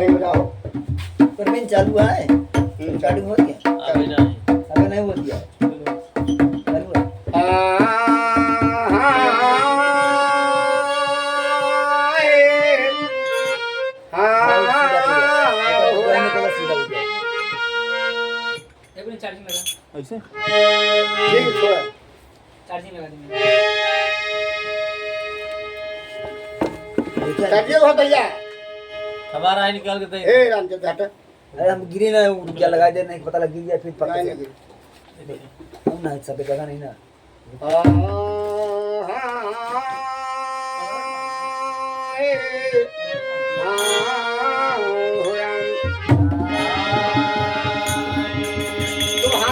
नहीं हो जाओ पर मैं चालू है स्टार्टिंग हो गया अबे नहीं हो गया चालू है चार्जिंग लगा ऐसे ठीक छोड़ चार्जिंग लगा दी काटिए हो भैया हमारा ही निकाल के दे ए रामचंद्र हट अरे हम गिरे ना रुपया लगा दे नहीं पता लग गया फिर पता नहीं नहीं हम ना सब जगह नहीं ना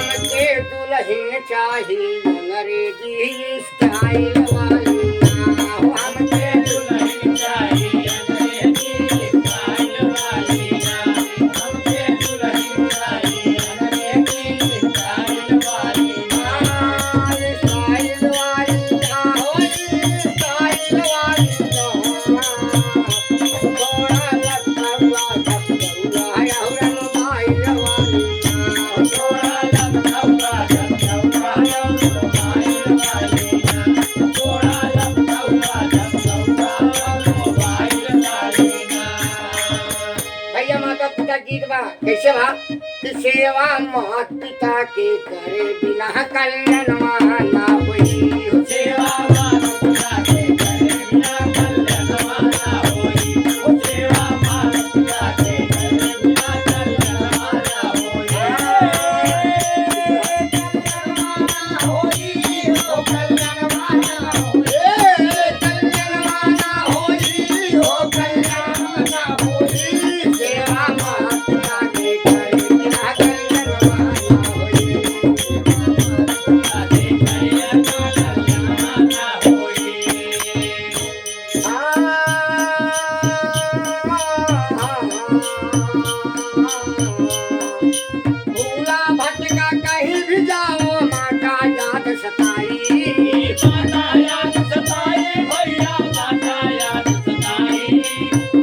दुल्हन चाहिए अंग्रेजी स्टाइल वाली हमके दुल्हन चाहिए अंग्रेजी स्टाइल वाली हमके दुल्हन चाहिए अंग्रेजी स्टाइल वाली स्टाइल वाली स्टाइल वाली थोड़ा लगता हुआ मोबाइल वाली थोड़ा लगता हुआ गीत बा कैसे बा कि सेवा मात पिता के करे बिना कल्याणवा ना होई सेवा मात पिता के करे बिना कल्याणवा ना होई सेवा मात पिता के करे बिना कल्याणवा ना होई कल्याणवा ना होई हो कल्याणवा ना होई सेवा भूला भटका कहीं भी जाओ माँ का याद सताई माता याद सताई भैया माता याद सताई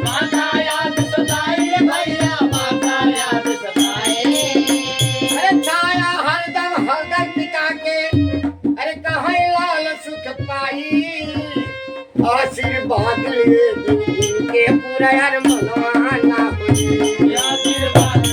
माता याद सताई भैया माता याद सताई अरे छाया हरदम पिता के अरे कहाँ लाल सुख पाई आशीर्वाद ले इनके पूरा यार मनवाना होई आशीर्वाद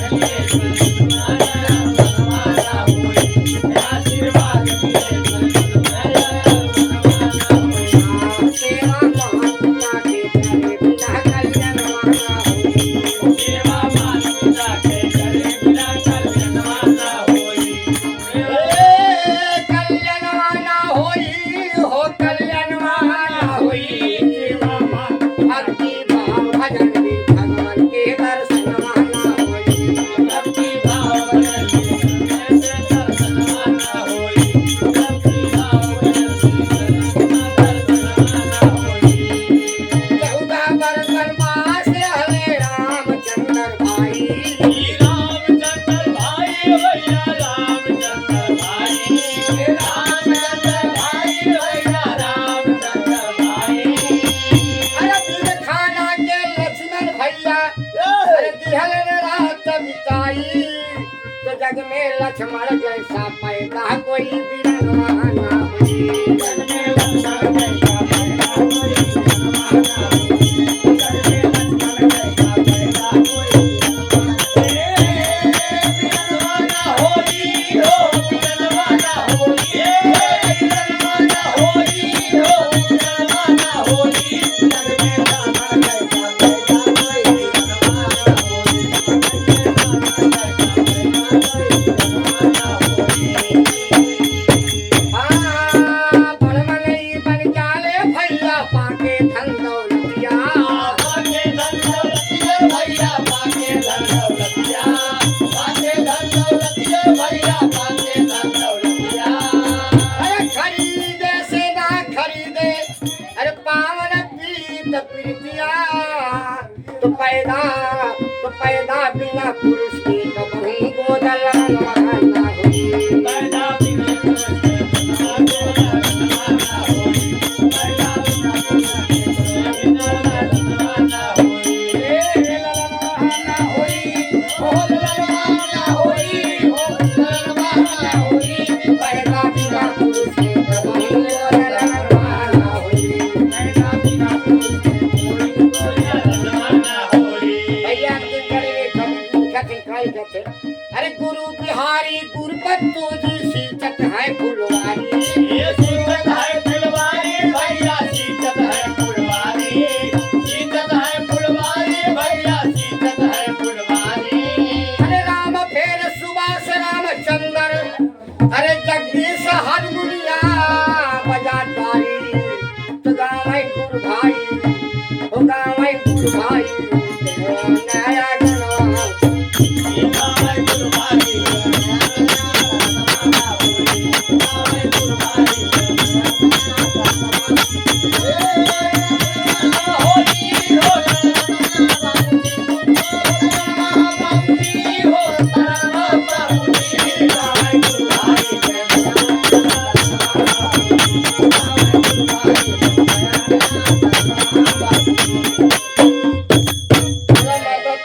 जग में लक्ष्मण जैसा पैदा कोई बिरनवा ना हुई जग में लक्ष्मण जैसा पैदा कोई बिरनवा ना हुई जग में लक्ष्मण जैसा पैदा कोई बिरनवा ना होई हो बिरनवा ना होई बिरनवा ना होई हो बिरनवा ना होई जग में लक्ष्मण जैसा पैदा कोई बिरनवा ना होई तो पैदा बिना पुरुष के कबहू गोदल ना होई पैदा बिना पुरुष के कबहू गोदल ना होई पैदा बिना पुरुष के कबहू गोदल ना होई ओ गावाई भाई नया गणा माता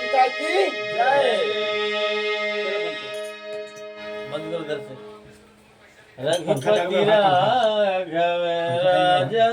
पिता की बंद करो घर से रघुपति राघव राजा